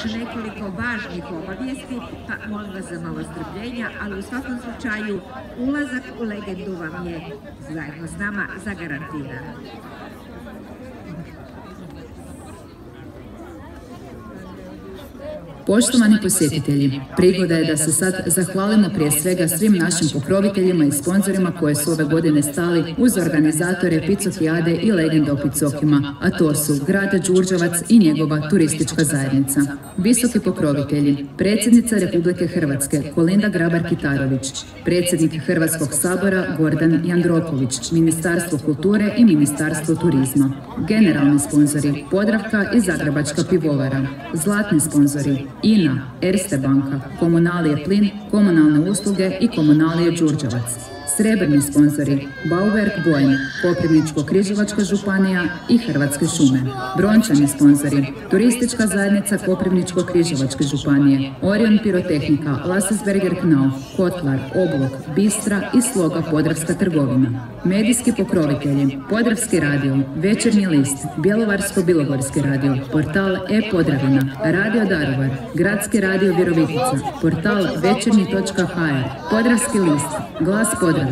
još nekoliko važnih obavijesti, pa molim vas za malo strpljenja, ali u svakom slučaju ulazak u legendu vam je zajedno s nama zagarantiran. Poštovani posjetitelji, prigoda je da se sad zahvalimo prije svega svim našim pokroviteljima i sponzorima koje su ove godine stali uz organizatore Picofijade i Legende o Picokima, a to su grad Đurđevac i njegova turistička zajednica. Visoki pokrovitelji, predsjednica Republike Hrvatske Kolinda Grabar-Kitarović, predsjednik Hrvatskog sabora Gordan Jandroković, Ministarstvo kulture i Ministarstvo turizma. Generalni sponzori Podravka i Zagrebačka pivovara, zlatni sponzori INA, Erste banka, Komunalije plin, komunalne usluge i Komunalije Đurđevac. Srebrni sponzori Bauwerk Bojen, Koprivničko-križevačka županija i Hrvatske šume. Brončani sponzori Turistička zajednica Koprivničko-križevačke županije, Orion pirotehnika, Lassesberger Knauf, Kotlar, Oblok, Bistra i Sloga Podravska trgovina. Medijski pokrovitelji Podravski radio, Večernji list, Bjelovarsko-bilogorski radio, portal e-Podravina, Radio Daruvar, Gradski radio Virovitica, portal večernji.hr, Podravski list, Glas Podravine,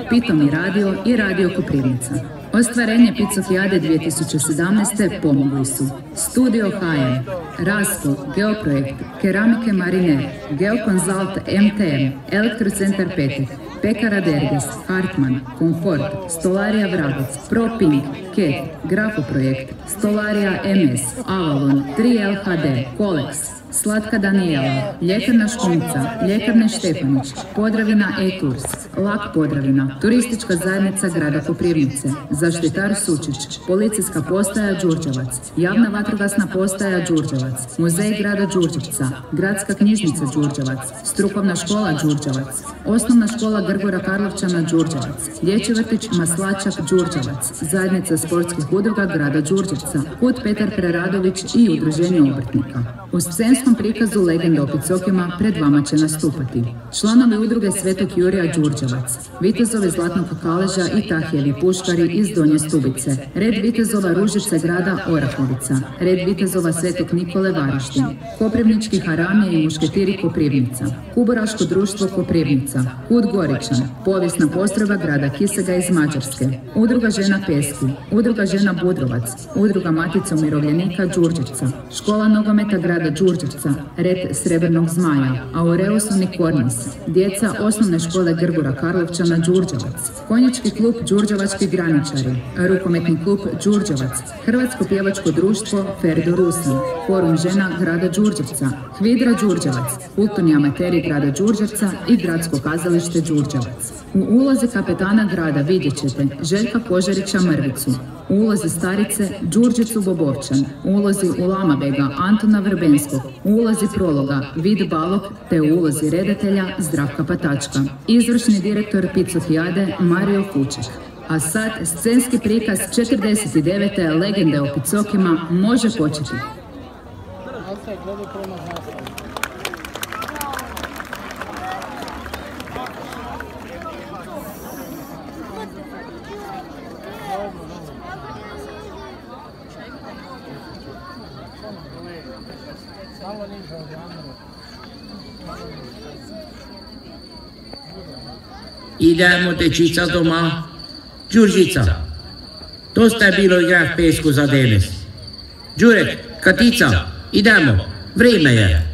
Pitomi radio i Radio Koprivnica. Ostvarenje Picofijade 2017. pomogli su Studio HM, Raskol, Geoprojekt, Keramike Mariner, Geokonzalt MTM, Elektrocentar Petek, Pekara Derges, Hartman, Komfort, Stolarija Vragac, ProPink, Ket, Grafoprojekt, Stolarija MS, Avalon, 3LHD, Kolex, Slatka Danijela, Ljekarna Škunica, Ljekarne Štefanić, Podravina E-Tours, Lak Podravina, Turistička zajednica grada Koprivnice, Zaštitar Sučić, Policijska postaja Đurđevac, Javna vatrogasna postaja Đurđevac, Muzej grada Đurđevca, Gradska knjižnica Đurđevac, Strukovna škola Đurđevac, Osnovna škola Grgora Karlovčana Đurđevac, Dječji vrtić Maslačak Đurđevac, Zajednica sportskih udruga grada Đurđevca, Put Petar Preradović i Udruženje obrtnika. U scenskom prikazu Legende o Picokima pred vama će nastupati članovi udruge Svetog Jurija Đurđevac, vitezovi Zlatnog Kaleža i Tahijevi puškari iz Donje Stubice, red vitezova Ružice grada Orahovica, red vitezova Svetog Nikole Varaždin, Koprivnički haramije i mušketiri Koprivnica, Kuboraško društvo Koprivnica, Kut Goričan, povijesna postrojba grada Kisega iz Mađarske, udruga žena Peski, udruga žena Budrovac, udruga Matica umirovljenika Đurđevca, škola nogometa grada Đurđevca, red Srebrnog zmaja, Aureus Unicornis, djeca osnovne škole Grgora Karlovčana Đurđevac, konjički klub Đurđevački graničari, rukometni klub Đurđevac, Hrvatsko pjevačko društvo Ferdo Rusan, forum žena grada Đurđevca, Hvidra Đurđevac, kulturni amateri grada Đurđevca i gradsko kazalište Đurđevac. U ulozi kapetana grada vidjet ćete Željka Požarića Mrvicu, u ulozi starice Đurđicu Bobovčan, u ulozi Ulamabega Antona Vrbenskog, u ulozi prologa Vid Balog te u ulozi redatelja Zdravka Patačka. Izvršni direktor Picofijade Mario Fuček. A sad scenski prikaz 49. Legende o Picokima može početi. Idemo tečica doma. Đurđica, dosta je bilo igra pesku za danes. Đurek, Katica, idemo, vrijeme je.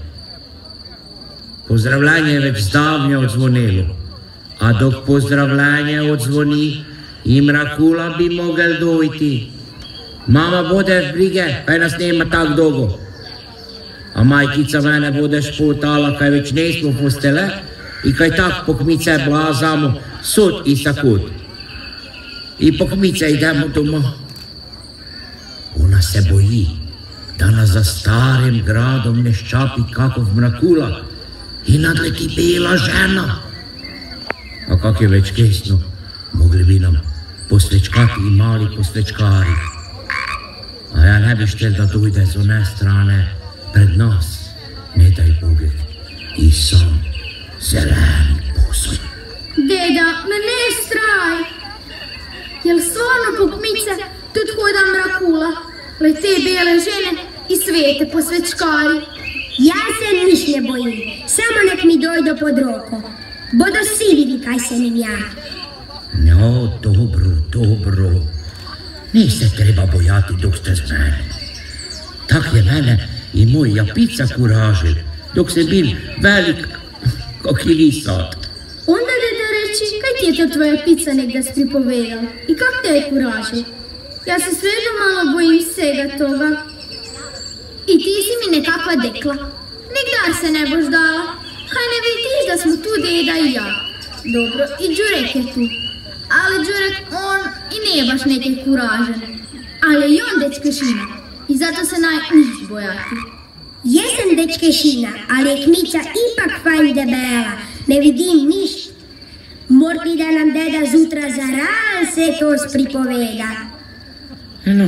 Pozdravljanje je već zdavnje odzvonilo, a dok pozdravljanje odzvoni, i mrakula bi mogel dojti. Mama bude brige, kaj nas nema tak dolgo. A majkica mene bude šputala, kaj već nesmo postele, i kaj tak pokmice blazamo, sud i sakut. I pokmice idemo doma. Ona se boji, da nas za starim gradom ne ščapi kakov mrakula i nadleti bela žena. A kak je već kesno, mogli bi nam posvečkati i mali posvečkari. A ja ne bi štel da dojde z one strane pred nas, ne daj Boge, i sam zelen posoj. Deda, me ne straj! Jel stvarno pokmice tudi hoda mrakula, le te bele žene i svete posvečkari? Ja se niš ne bojim, samo nek mi dojdo pod roko. Bodo si vidi, kaj se nim ja. No, dobro. Ni se treba bojati, dok ste z mene. Tak je mene i moj Japica kuražil, dok sem bil velik, kak je lisat. Onda deda reči, kaj ti je to tvoja pica nekda spripovedal i kak te je kuražil? Ja se svejedno malo bojim vsega toga. I ti si mi nekakva dekla. Nikdar se ne boš dala. Kaj ne vidiš, da smo tu deda i ja? Dobro, i Đurek je tu. Ali Đurek, on i nije baš neke kuražen. Ali i on dečkešina. I zato se naj niš bojati. Jesam dečkešina, ali je kmica ipak fajn debela. Ne vidim niš. Morti da nam deda zutra zaran se to spripoveda. No,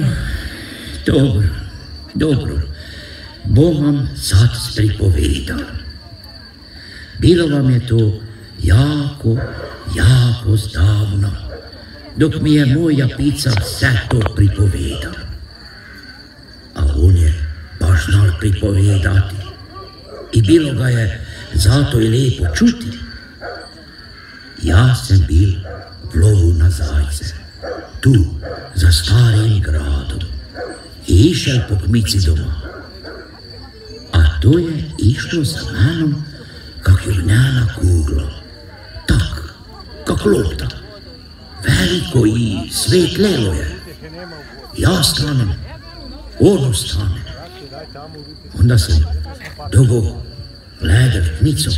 dobro. Bom vam sad spripovedal. Bilo vam je to jako zdavno, dok mi je moj Japica vse to pripovedal. A on je baš znal pripovedati. I bilo ga je zato i lepo čuti. Ja sem bil v lovu na zajce, tu, za starim gradom, i išel po kmici doma. A to je išlo za menom, kak jugnjena kuglo, tak, kak lopta, veliko i svetlelo je. Ja stanem, ono stane. Onda sam dogo gledal kmico,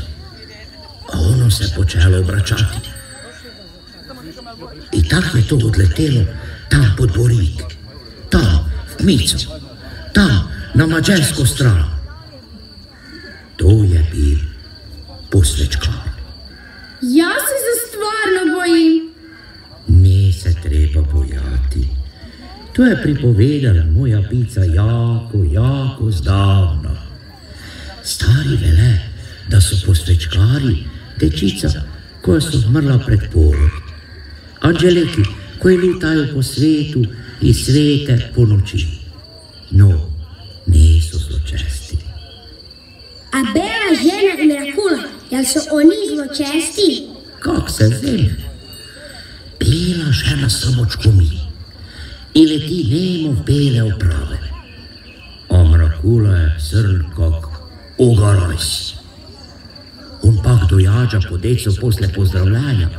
a ono se počelo obračati. I tak je to odletelo tam pod Borik, tam v kmico, tam na mađarsko strano. To je bil posvečkar. Ja se za stvarno bojim. Ni se treba bojati. To je pripovedala moja Japica jako zdavno. Stari vele, da so posvečkari dečica, koja so zmrla pred porod. Anđeleki, koji lutajo po svetu i svete po noči. No, nisu zločesti. A bela žena i Mirakula, jel so oni zločesti? Kak se vem? Bela žena samočko mi. Ili ti nemo v bele oprave. A Mirakula je srn kak ogarajs. On pak dojađa po deco posle pozdravljanja,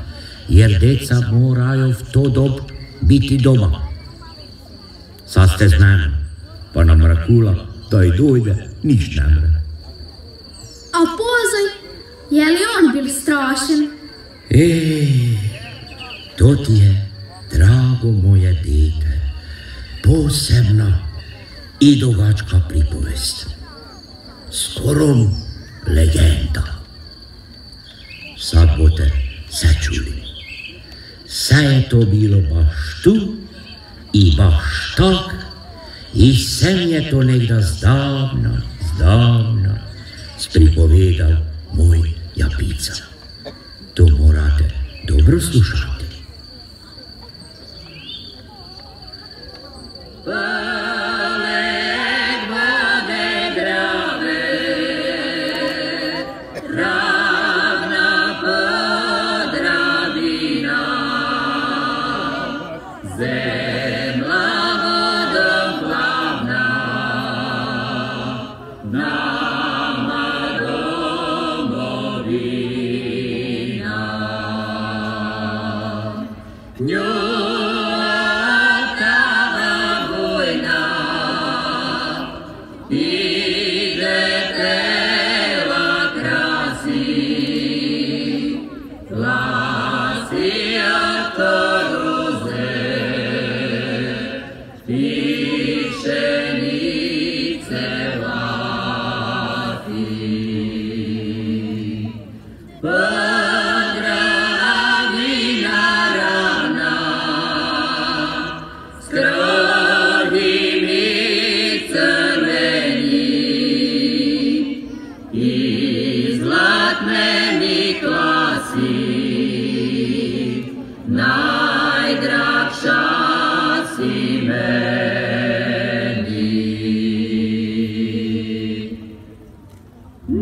jer deca morajo v to dob biti doma. Sad ste z menom, pa na Mirakula, da i dojde, niš ne mre. A pozaj, je li on bil strašen? To ti je, drago moje dete, posebna i dogačka pripovest. Skorom legenda. Sad boste se čuli. Vse je to bilo baš tu i baš tak i sem je to nekda zdavna spripovedal moj Japica. To morate dobro slušati. I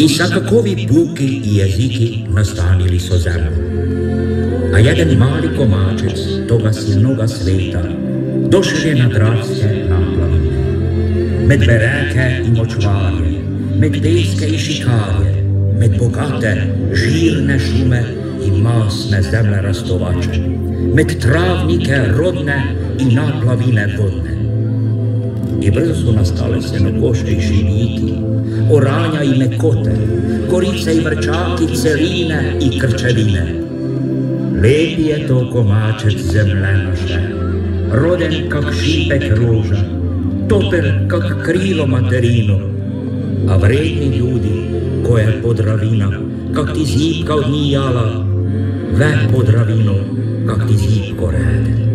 svakakovi puki i jeziki nastanili so zemlju. A jedan mali komačec toga silnoga sveta došel je na dravske naplavine. Med bereke i močvarje, med peske i šikarje, med bogate, žirne šume i masne zemlje rastovače, med travnike rodne i naplavine vodne. I brzo su nastale senokoške i šibiki, oranja i mekote, korice i vrčaki, celine i krčevine. Lepi je to komačec zemlje naše, roden kak šipek roža, topel kak krilo materino, a vredni ljudi, ko je podravina, kak ti zipka od njih jala, ve podravino, kak ti zipko rede.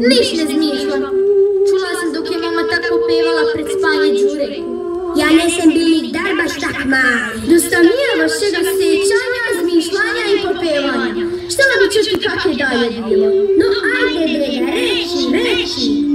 Niš ne zmišljam. Čula sam dok je mama tako pevala pred spanje Đureku. Ja nisam bil nikdar baš tak mali. Dosta mi je vašega sećanja, zmišljanja i popevanja. Štela bi čuti kak je dalje bilo. No ajde brega, reči.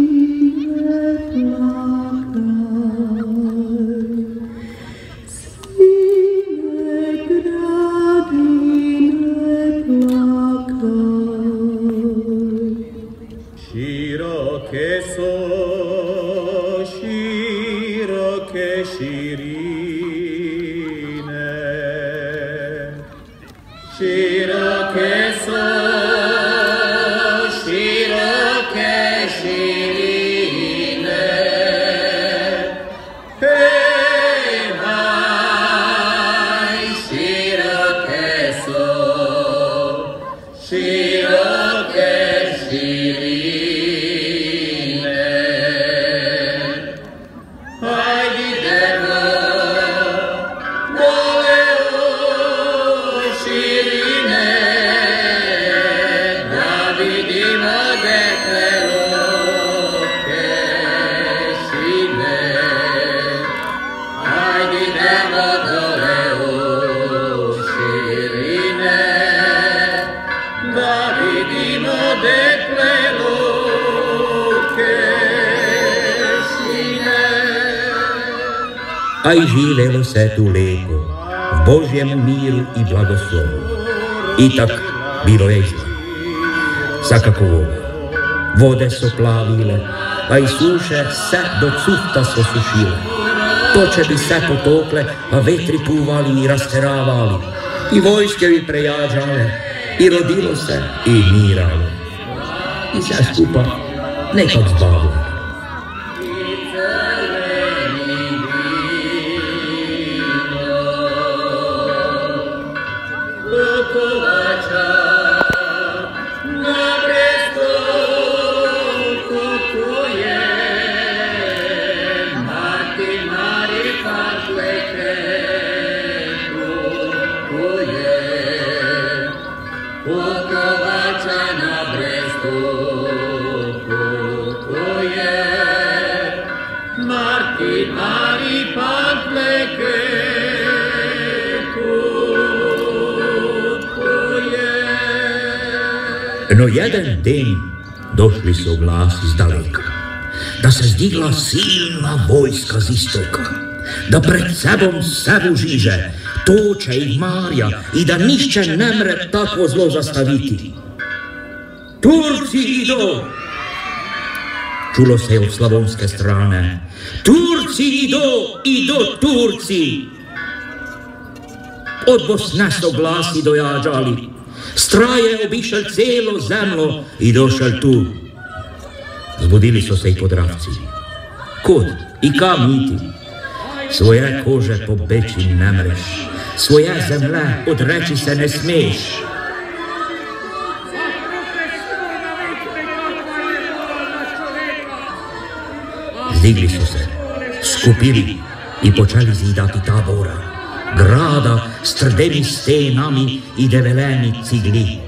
A i živelo se tu lepo, v Božjemu miru i blagoslovu. I tak bilo je izgled. Svakako vode su plavile, a i suše se do cufta su sušile. Toče bi se potokle, a vetri puvali i rasteravali. I vojske bi prejađale, i rodilo se, i miralo. I sve skupa nekak zbavilo. Martin Mari Farfleke No jedan den došli su glas iz daleka, da se zdigla silna vojska z istoka, da pred sebom sebu žiže, toče ih marja i da nišće ne mre takvo zlo zastaviti. Turci idu! Čulo se od slavonske strane. Turci idu Turci! Od Bosne so glasi dojađali. Straje obišel celo zemljo i došel tu. Zbudili so se i Podravci. Kud i kam iti? Svoje kože pobeći ne mreš, svoje zemlje odreći se ne smeš. Zdigli su se, skupili i počeli zidati tabora. Grada s trdemi stenami i develeni cigli.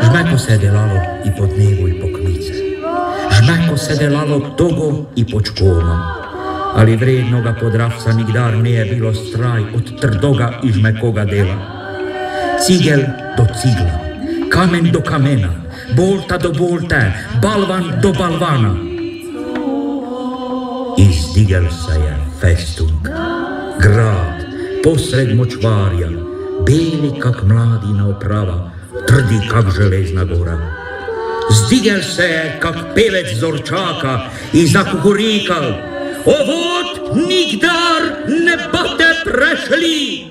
Žmeko se delalo i po dnevu i po klice. Žmeko se delalo togo i po čkoma. Ali vrednoga Podravca nikdar nije bilo straj od trdoga i žmekoga dela. Cigel do cigla, kamen do kamena, bolta do bolte, balvan do balvana. Izdigel se je festung, grad posred močvarja, beli kak mladina oprava, trdi kak železna gora. Zdigel se je kak pevec Zorčaka i zakukurikal: "Ovod nikdar ne boste prešli!"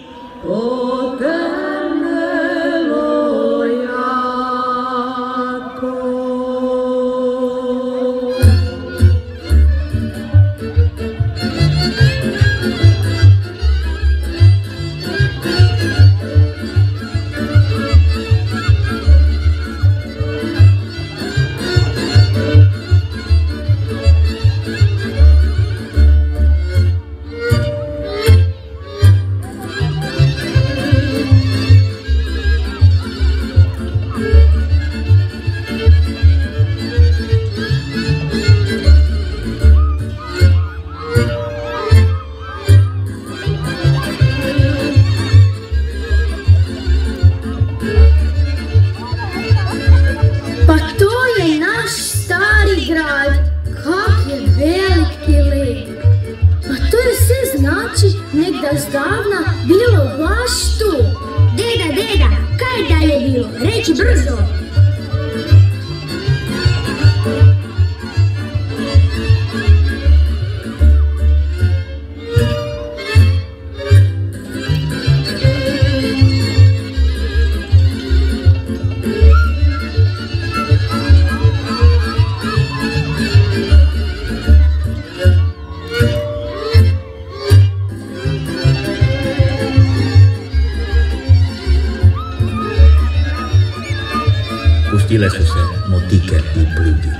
Pustile su se motike i pludi,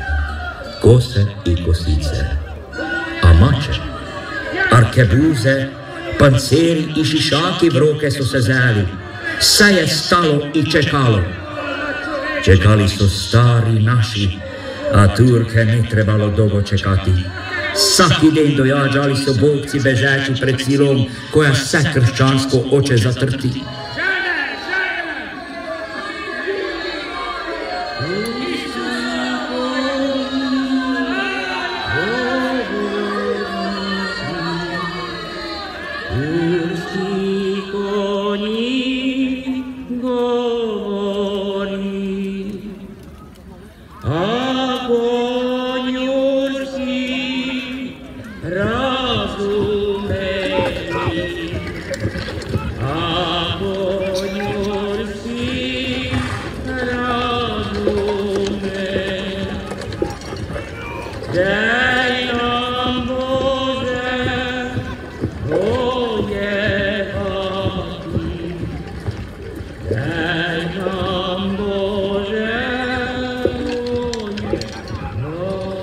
kose i kosice, a mače, arkebuze, panceri i šišaki v roke su se zeli. Vse je stalo i čekalo. Čekali su stari naši, a Turke ne trebalo dolgo čekati. Vsaki den dojađali su bogci bežeči pred silom, koja vse krščansko oče zatrti. Turski konji Daj nam Bože voljevati, daj nam Bože voljevati,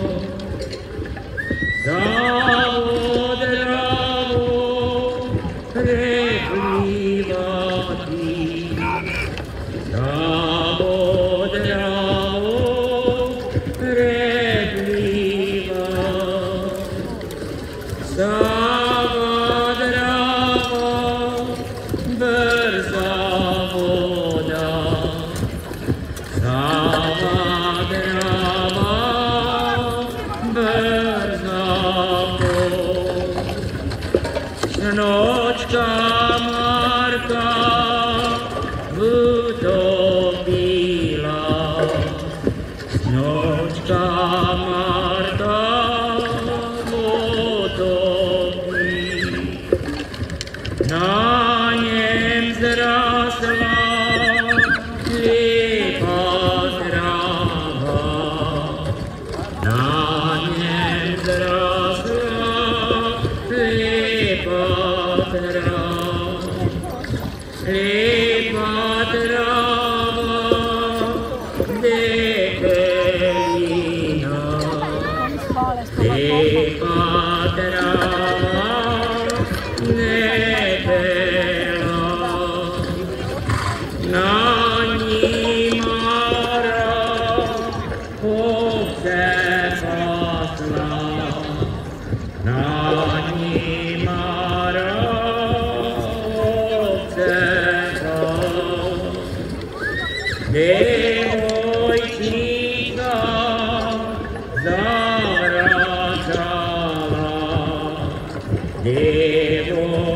zdravo, zdravo preplivati, zdravo, zdravo Sava drava, brza voda, Sava drava, brza voda. Snočka Marka utopila, Snočka Marka na njem zrasla lijepa trava, na njem zrasla lijepa trava, lijepa trava, debelina, lijepa trava. Devojčica zavraćala, devojčica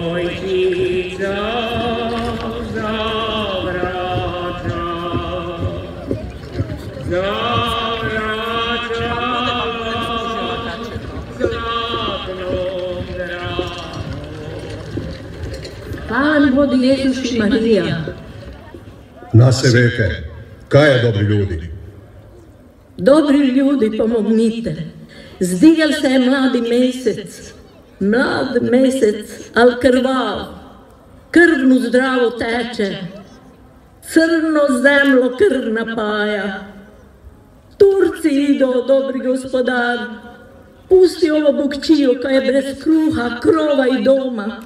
zavraćala, zavraćala zlatnom dravom. Pan vodi Jezus i Marija. Na se veke, kaj je dobri ljudi? Dobri ljudi, pomognite. Zdigal se je mladi mesec. Mlad mesec, al krvav. Krvnu zdravo teče. Crno zemljo krv napaja. Turci idu, dobri gospodar. Pusti ovo bukčijo, kaj je brez kruha, krova i doma.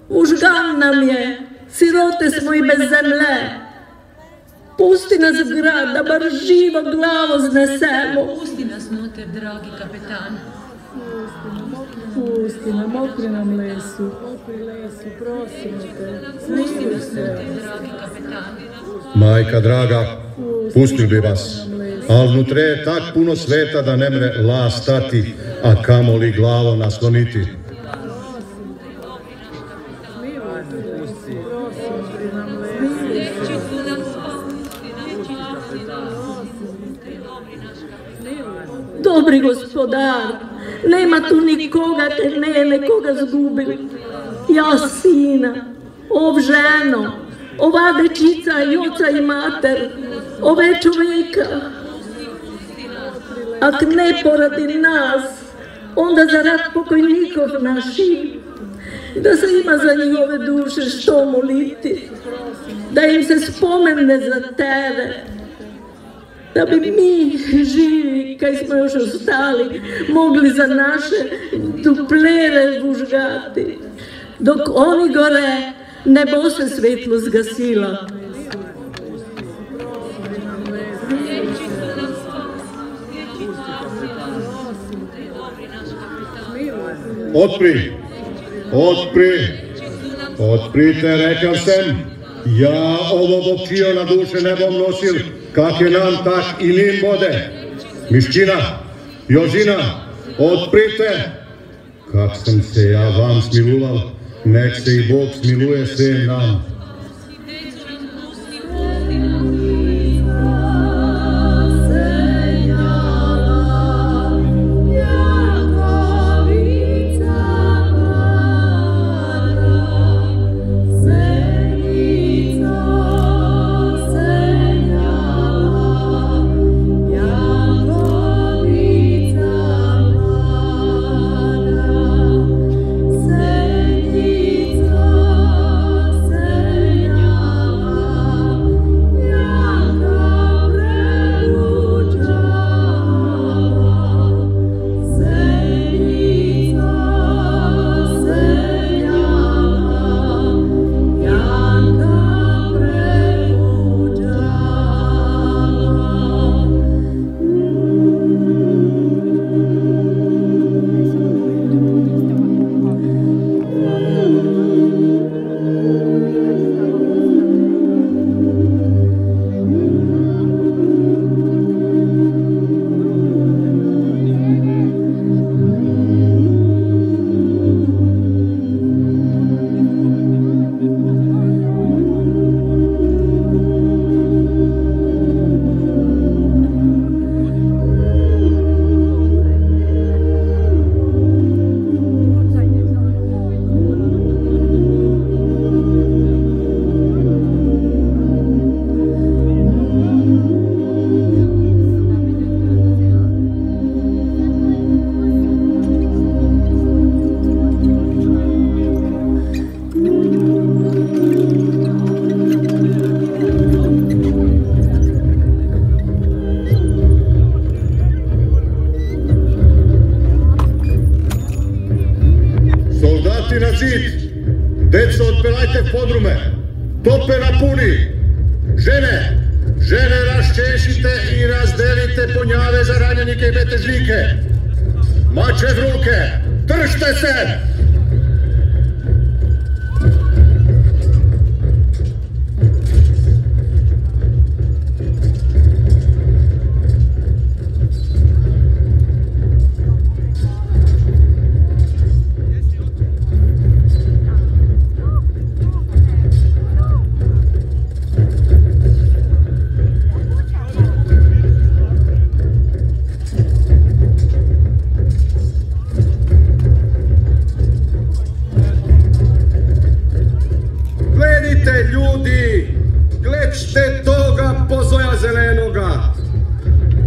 Užgan nam je, sirote smo i bez zemlje. Pusti nas v grad, da bar živo glavo znesemo. Pusti nas noter, dragi kapetan. Pusti nam, okri nam lesu, prosimo te, smiluj se. Dragi kapetan. Majka draga, pustil bi vas, al vnutre je tak puno sveta da ne mre la stati, a kamoli glavo nasloniti. Dobri gospodar, nema tu nikoga, te ne nekoga zgubili. Ja sina, ov ženo, ova dečica i oca i mater, ove čovjeka. Ak ne poradi nas, onda zarad pokojnikov naših, da se ima za njihove duše što moliti, da im se spomene za tebe, da bi mi živi, kaj smo još ostali, mogli za naše duplere vužgati, dok oni gore nebo se svetlo zgasila. Otpri, otprite, rekao sam, ja ovo bokčijo na duše ne bom nosil, kak je nam tak i njim bode. Miščina, Jožina, otprite, kak sam se ja vam smiluval, nek se i Bog smiluje se nam. na zid. Deco, otpelajte v podrume. Tope napuni. Žene raščešite i razdelite punjave za ranjenike i betežnike. Mače v ruke, držte se! Gledšte toga pozoja zelenoga.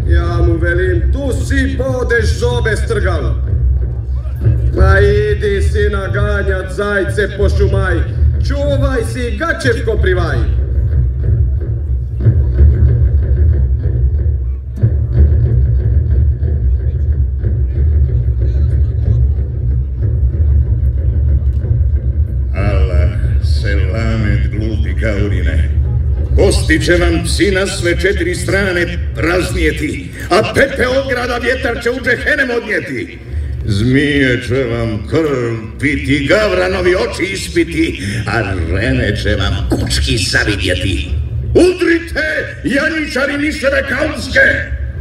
Ja mu velim, tu si bodeš zobe strgal. Pa idi si naganjat zajce po šumaj. Čuvaj si gačevko privaj. Allah, selamet glupi kaurine. Kosti će vam psi na sve 4 strane raznijeti, a pepe od grada vjetar će u džehenem odnijeti. Zmije će vam krv piti, gavranovi oči ispiti, a žene će vam kučki zavidjeti. Udrite, janjičari miševe kaunske!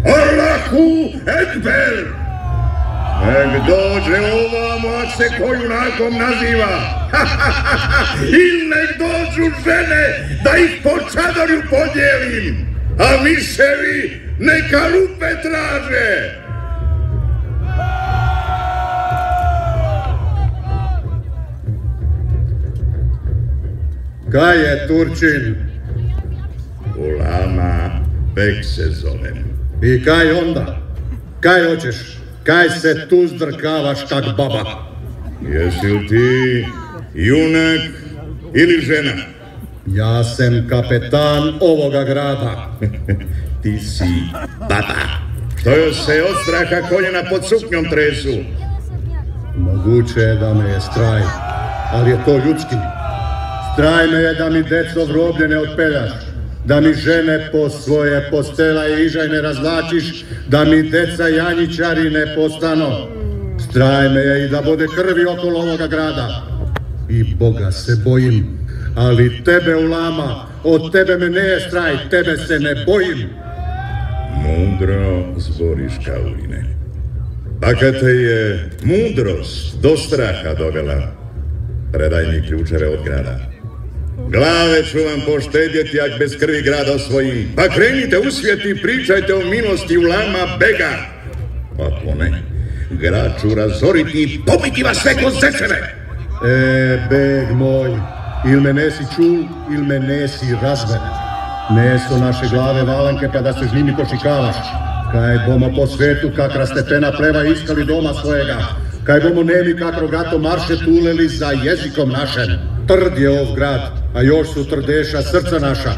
Allahu Ekber! Nek dođe ovamo, a se koju nakom naziva. Ili nek dođu žene, da ih po čadorju podijelim, a miševi neka rupe traže. Kaj je Turčin? Ulama Bek se zovem. I kaj onda? Kaj hoćeš? Kaj se tu zdrkavaš kak baba? Jesi li ti junak ili žena? Ja sam kapetan ovoga grada. Ti si baba, što joj se od straha koljena pod suknjom tresu. Moguće je da me je straj, ali je to ljudski. Straj me je da mi deco v roblje ne otpeljaš, da mi žene po svoje postela i ižaj ne razvlačiš, da mi deca janjičari ne postanu. Straj me je i da bude krvi okolo ovoga grada. I Boga se bojim, ali tebe ulama, od tebe me ne je straj, tebe se ne bojim. Mudro zboriš, kaurine. Pa kad te je mudrost do straha dovela, predaj mi ključeve od grada. Glave ću vam poštedjeti, ak bez krvi grada osvojim. Pa krenite u svijet i pričajte o milosti ulama Bega. Ako ne, grad ću razoriti i pobiti vas sve ko zečeve. Beg moj, il me nesi čul, il me nesi razven. Nesu naše glave valanke pa da se s njimi košikavaš. Kaj bomo po svetu kak rastepena pleva iskali doma svojega. Kaj bomo nemi kak rogato marše tuleli za jezikom našem. Trd je ov grad, a još su trdeša srca naša.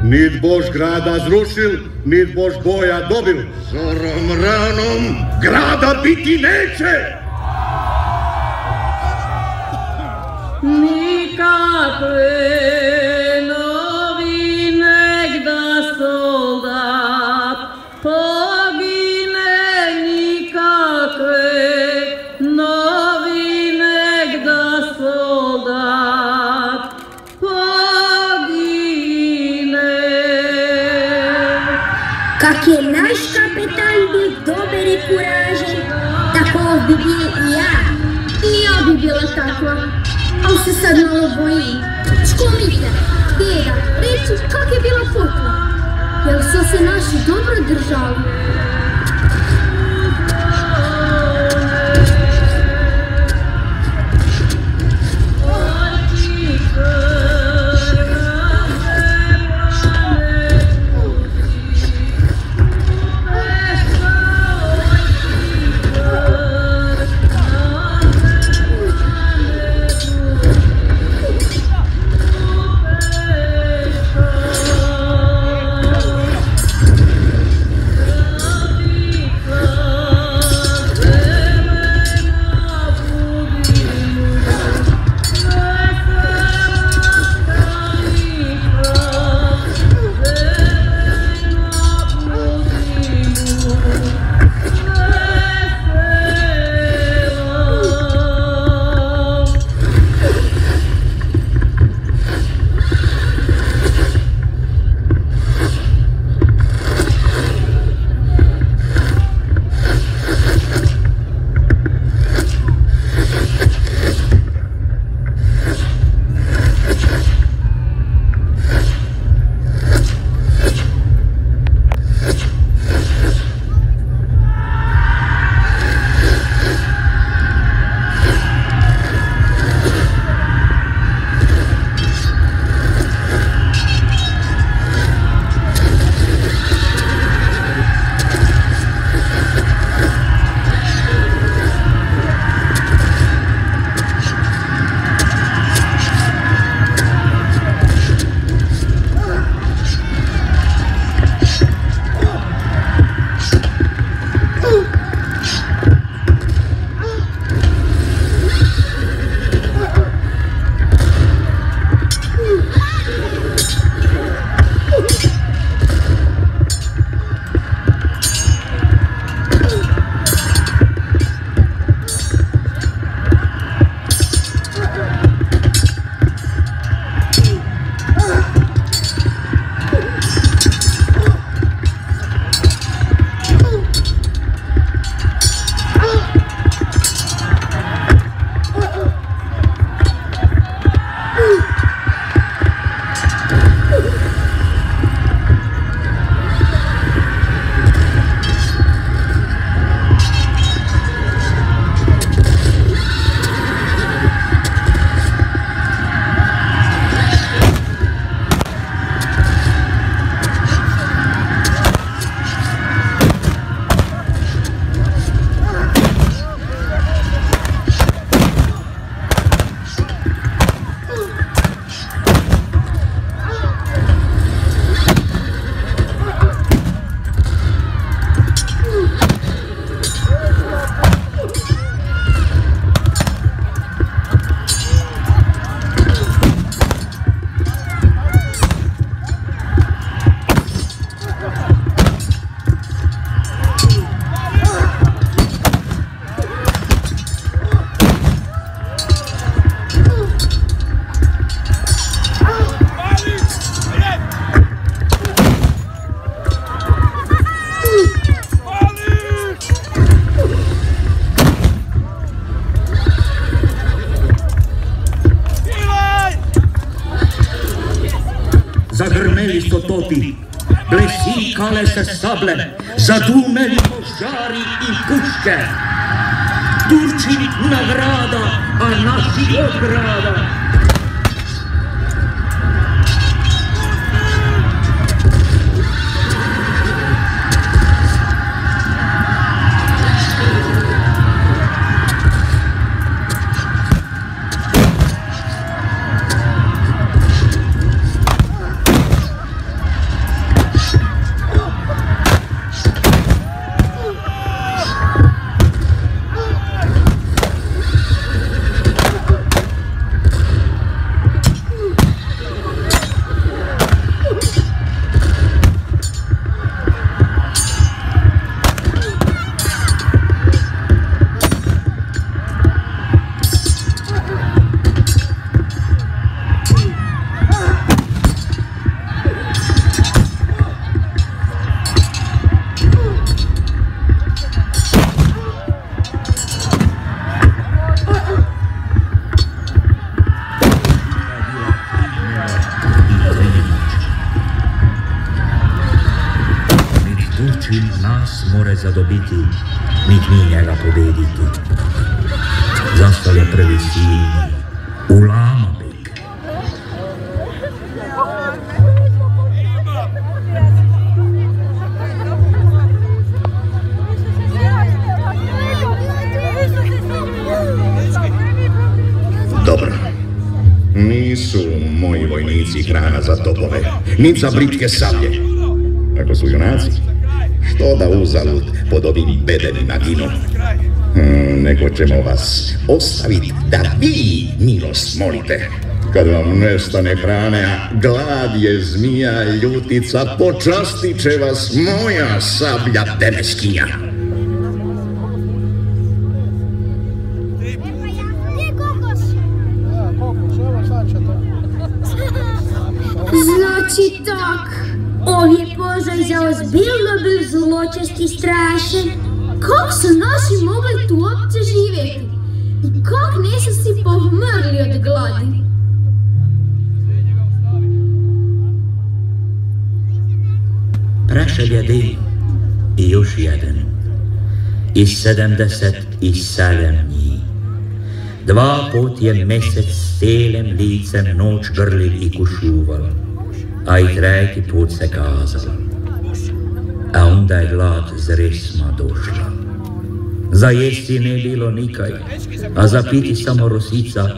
Nit Bož grada zrušil, nit Bož boja dobil. Zorom ranom grada biti neće! Nikakve novine da soldat pogine, nikakve novine da soldat pogine. Kak je naš kapetan bil dober i kuražen, tako bi bil i ja. I ja bi bila takva, ali se sad malo bojim. Škomite, djeda, reći kak je bila potva. Jel su se naši dobro držali? potopi, blesíkale se sable, zadumeli požáry i puške. Turči nagrada a naši odgrada. Nas more zadobiti, nik mi njega pobediti. Zastal je prvi sin, Ulama Bek. Dobro, nisu moji vojnici hrana za topove, niti za britke sablje. Ako su junaci, što da uzalud pod ovim bedenima ginu? Nego ćemo vas ostaviti da vi milost molite. Kad vam nestane hrane, a glad je zmija ljutica, počastit će vas moja sablja demeskinja. Znači tak, ovdje pozor za ozbiljno bil zločest i strašen. Kako su naši mogli tu uopće živjeti? I kako nisu si pomrli od gladi? Prešel je din i još jedan. I 77 dni. 2 put je mesec s celim licem noč grlil i kušuval, a i 3. put se kazal. A onda je glad zresma došla. Za jesti ne bilo nikaj, a za piti samo rosica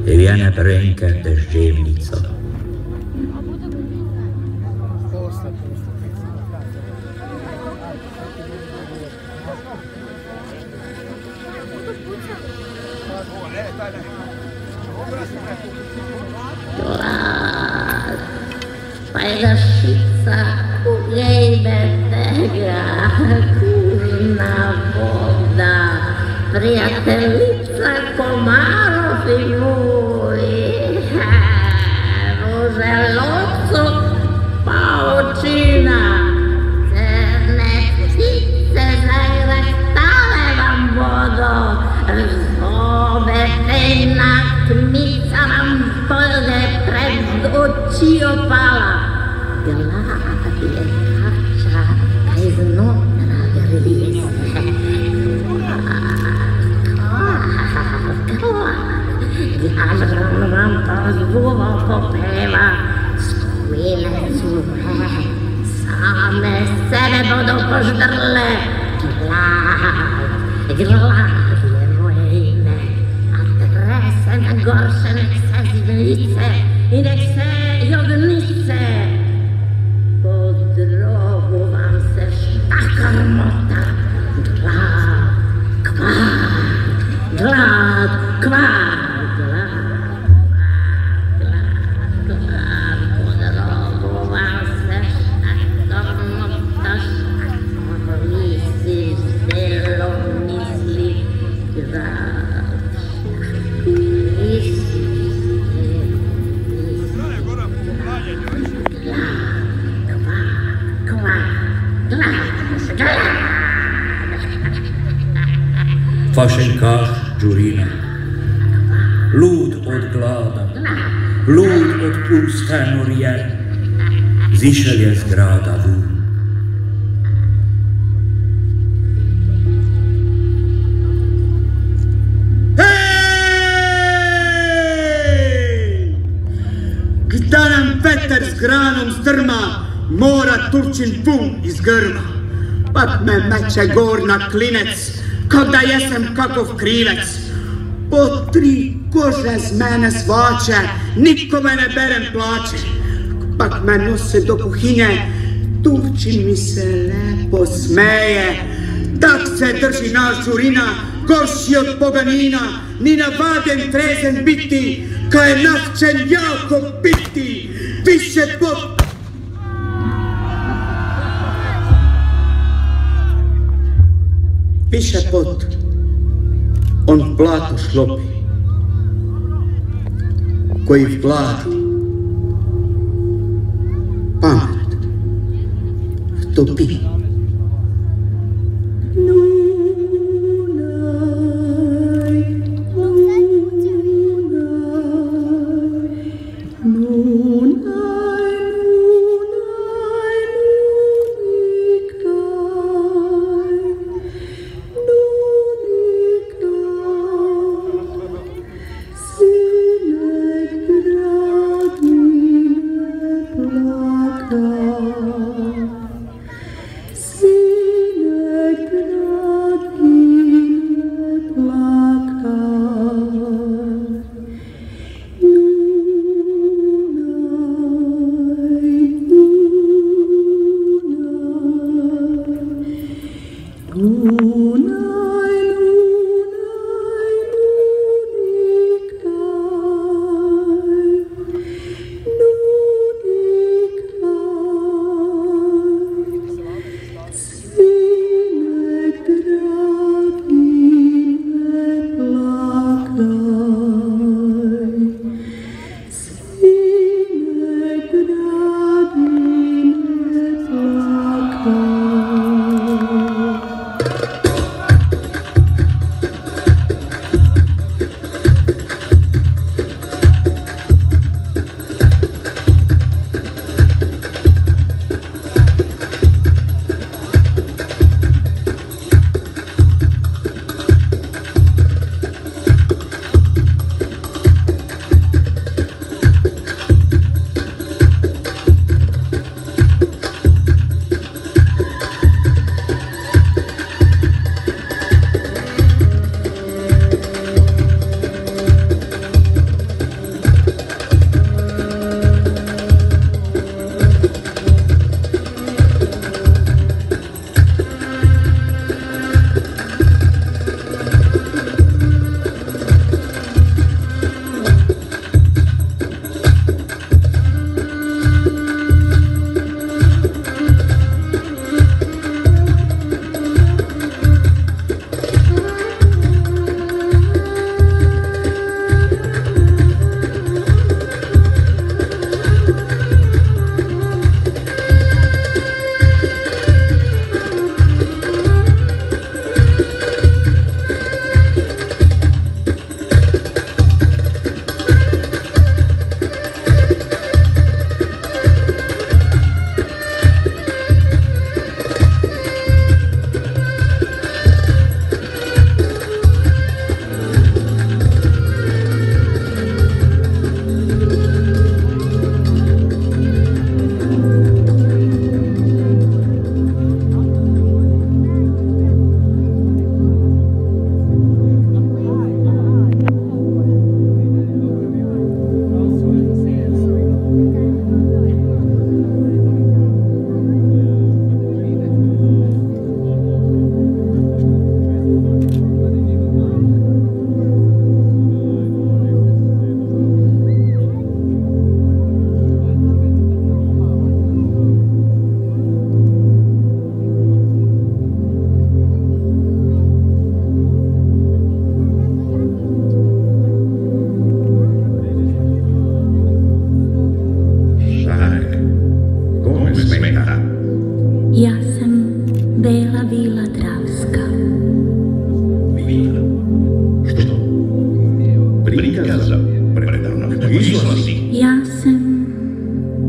i vjene brenke deževnica. Pajdašica, ugejbe tega, kurna voda, prijateljica Komarovi moji, u želocu paučina, crne ptice zagrehtale vam vodo, zobe fejna kmica vam polde pred oči opala. Glad je kača, kaj znotra grli se. Glad vam to zvuko popeva, skomile zure, same sebe bodo poždrle. Glad je moje ime, a trese na gorše nek se zvilice i nek se jognice. Po drogu vam se štakar mota, glad, kvad, glad, kvad. Fašenkaš Đurina, lud od glada, lud od puste norje, zišel je zgrada vun. Hej! Gda nam veter s granom zdrma, mora Turčin pun iz grma. Pak me meče gor na klinec, kak da jesem kakov krivec. Po 3 kože z mene svače, nikome ne berem plače. Pak me nose do kuhinje, Turčin mi se lepo smeje. Tak se drži naš Đurina, gorši od poganina, ni navaden trezen biti, ka je navčen jako biti, više pot... Piše pot, on blato šlopi, koji v glavi pamet topi. Ja sam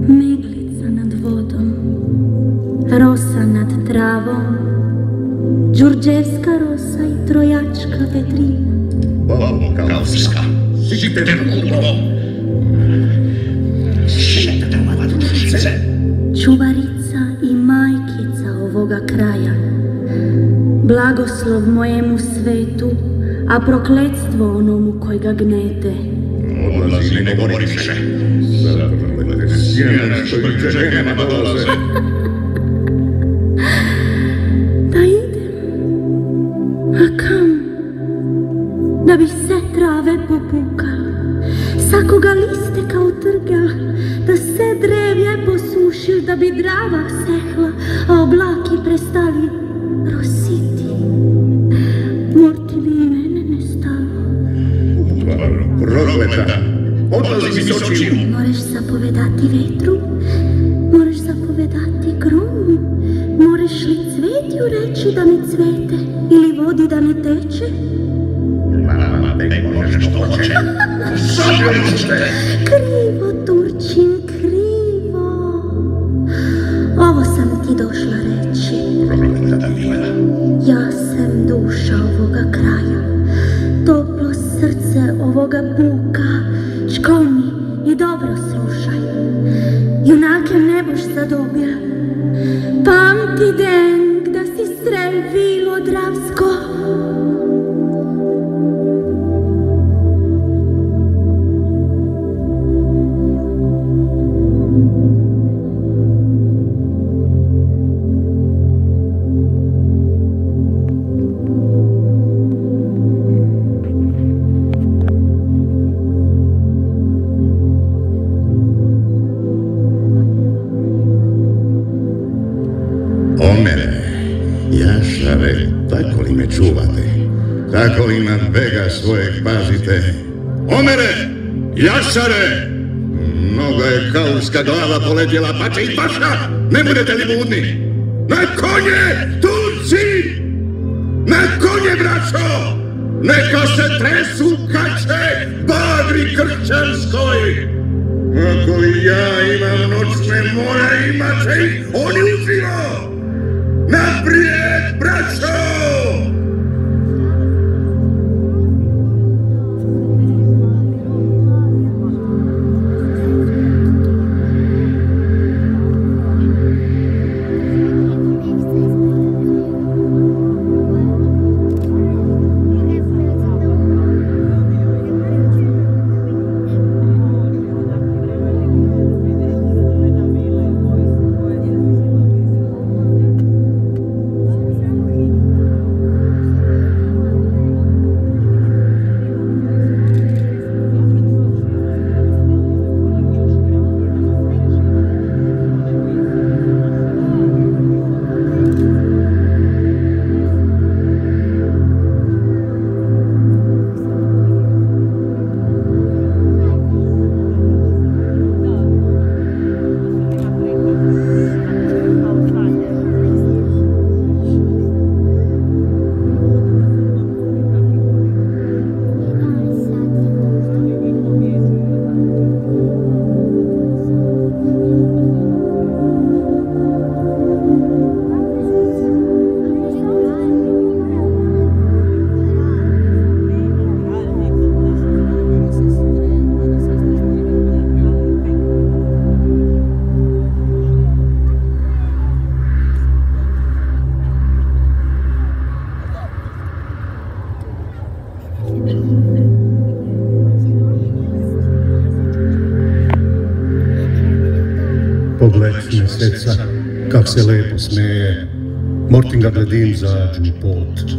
meglica nad vodom. Đurđevska rosa i trojačka vedrina. Babo Kauska, sipite kurvo! Šetate u vatrušice! Čuvarica i majkica ovoga kraja, blagoslov mojemu svetu, a prokletstvo onomu koji ga gnete. Odlazi i ne govori više. Zaprlete sjene što i ženama dolaze. Da idem. A kam? Da bi se trave popukala, sakoga listeka utrgala, da se drevje posušil, da bi drava sehla, a oblaki prestali rositi. Morti bi i mene nestalo. Prokleta, odlazi mi s očiju. Moraš zapovedati vetru, moraš zapovedati gromu, moraš li cvetju reći da mi cvete ili vodi da mi teče? Mama tek može što hoće. Sabljujte! Krivo, Turčin, krivo. Ovo sam ti došla reći. Prokleta mila. Ja sam duša ovoga kraja, toplo srce ovoga puka. Školni i dobro slušaj, junake ne boš zadobila. Pamti den da si srel vilo dravsko. Tako li me čuvate? Kako li na bega svojeg pazite? Omere! Jašare! Mnogo je kaurska glava poletjela, pa će i vaša! Ne budete li budni? Na konje, Turci! Na konje, braćo! Neka se tresu kače bagri kršćanskoj! Ako li ja imam noćne more, imat će ih oni uživo! Naprijed, braćo! Pogled mjeseca, kak se lepo smeje, Mortin ga gledim zađu u pot.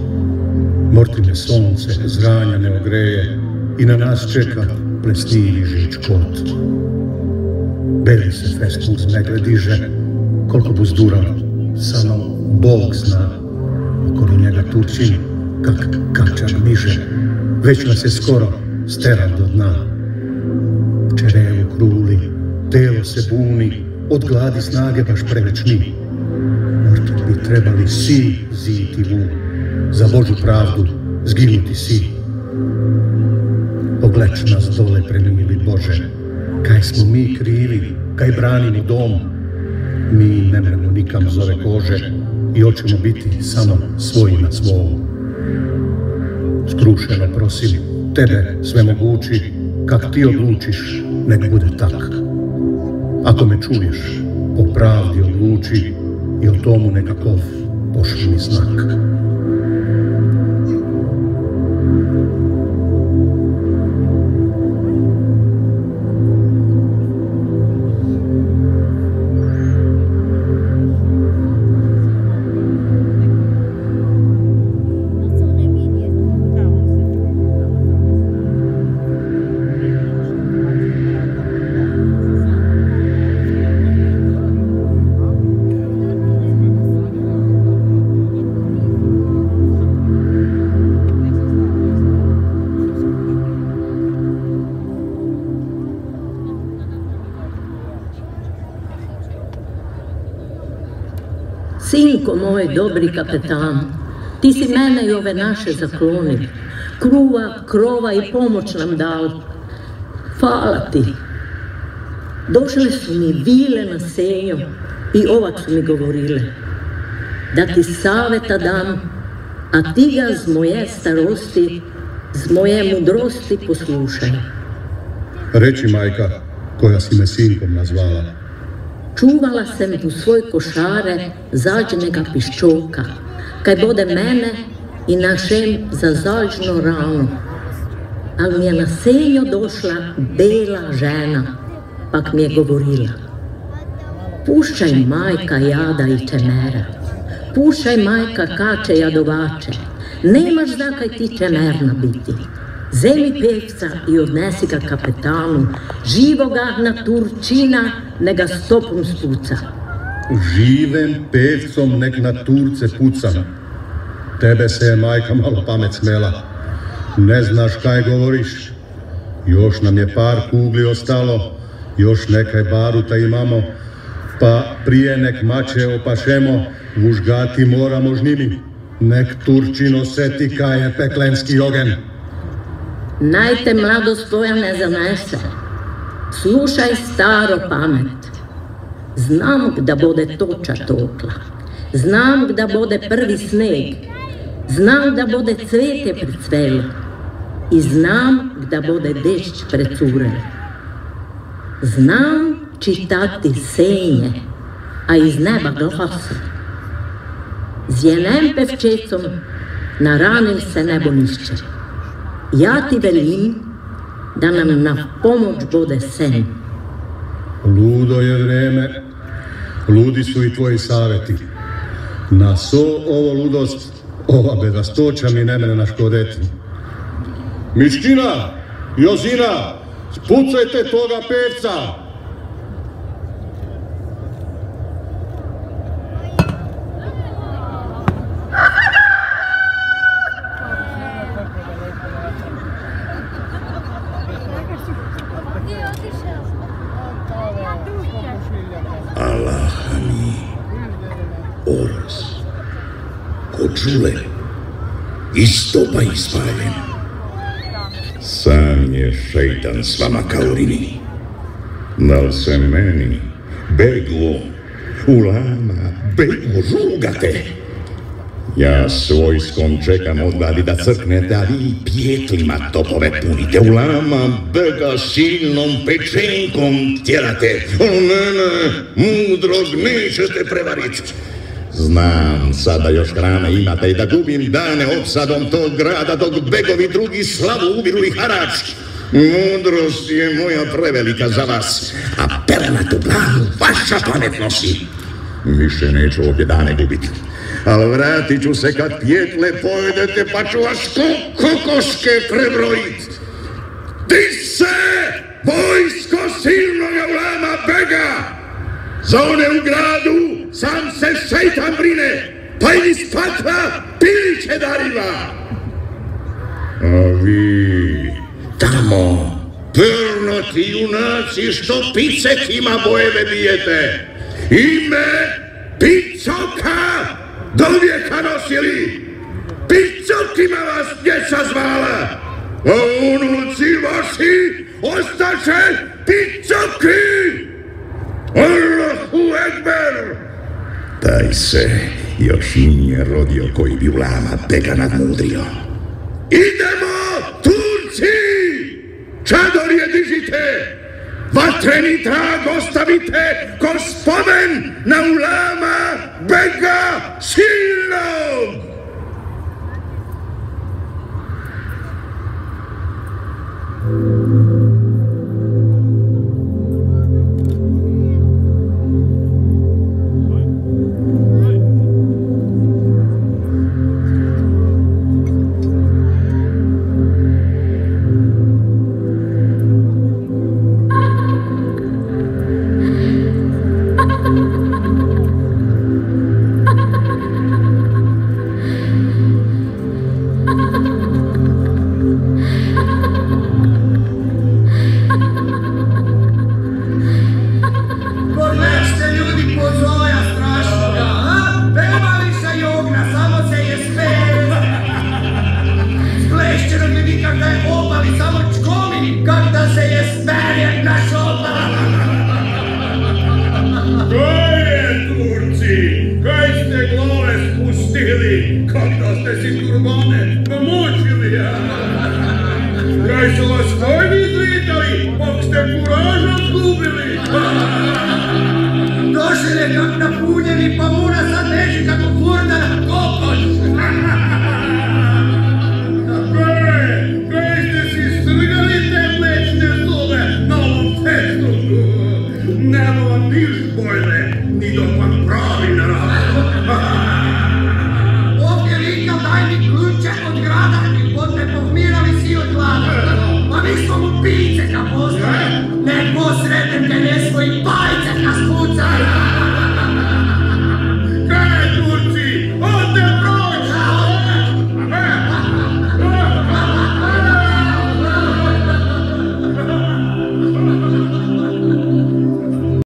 Mortine sonce zranja ne ogreje i na nas čeka plesnivi žič kot. Beli se fest uz megle diže, koliko buzdura, samo Bog zna. Okolo njega Turčin, kak kačar miže, već nas je skoro steran do dna. Čerevu kruli, telo se buni, od gladi snage baš prevečni. Morti bi trebali si ziti vu, za Božu pravdu zginuti si. Pogleč nas dole, premili Bože, kaj smo mi krivi, kaj branimo dom. Mi ne mremo nikam z ove kože, i hoćemo biti samo svoji na svom. Skrušeno prosim tebe, svemogući, kak ti odlučiš, nek bude tak. Ako me čuješ, po pravdi odluči i o tomu nekakov pošli mi znak. Sinko moj, dobri kapetan, ti si mene i ove naše zaklonil. Kruva, krova i pomoć nam dal. Hvala ti. Došle su mi vile na senju i ovak su mi govorile. Da ti saveta dam, a ti ga z moje starosti, z moje mudrosti poslušaj. Reči, majka, koja si me sinkom nazvala. Čuvala sem u svoj košare zađenega piščoka, kaj bode mene i našem za zađno rano. Ali mi je na senjo došla bela žena, pak mi je govorila. Puščaj majka jada i čemera, puščaj majka kače jadovače, nemaš zakaj ti čemerna biti. Zemi pevca i odnesi ga kapetanu, živoga na Turčina, ne ga stopom spuca. Živem pevcom nek na Turce pucam. Tebe se je majka malo pamet smela. Ne znaš kaj govoriš. Još nam je par kugli ostalo, još nekaj baruta imamo, pa prije nek mače opašemo, mužgati moramo žnimi. Nek Turčin oseti kaj je peklenski ogen. Naj te mladost tvoja ne zanese. Slušaj staro pamet. Znam gda bode toča topla. Znam gda bode prvi sneg. Znam da bode cvete precvelo. I znam gda bode dešć precurel. Znam čitati senje, a iz neba glasa. Z jenem pevčecom naranil se nebo nišće. Ja ti velim da nam na pomoć bode sen. Ludo je vreme, ludi su i tvoji saveti. Na so ovo ludost, ova bedastoća mi ne mene naškodeti. Miškina, Jozina, spucajte toga pevca! Čule, istopa ispaljen. Sam je šeitan s vama kaurini. Dal se meni, beglo, ulama, beglo, žugate. Ja s vojskom čekam od vladi da crknete, a vi pjetlima topove punite. Ulama, bega silnom pečenkom tjerate. Mene, mudrog, nećete prevariti. Znam sada još hrane imate i da gubim dane opsadom tog grada dok begovi drugi slavu ubiru i harač. Mudrost je moja prevelika za vas, a pernatu glavu vaša pamet nosi. Više neću ovdje dane gubiti, ali vratit ću se kad pjetle pojedete pa ću vas kokoške prebrojit. Ti se, vojsko silnoga ulama bega! Za one u gradu sam se šeitan brine, pa i iz patra piliće dariva. A vi, tamo, pernoti junaci što picekima bojeve bijete, ime Picoka do vijeka nosili, Picokima vas djeca zvala, a unuci vaši ostaće Picoki. Allahu Ekber! Taj se još i nije rodio koji bi ulama bega nadmudrio. Idemo, Turci! Čadorje dižite! Vatreni trag ostavite ko spomen na ulama bega silnog! Neposredne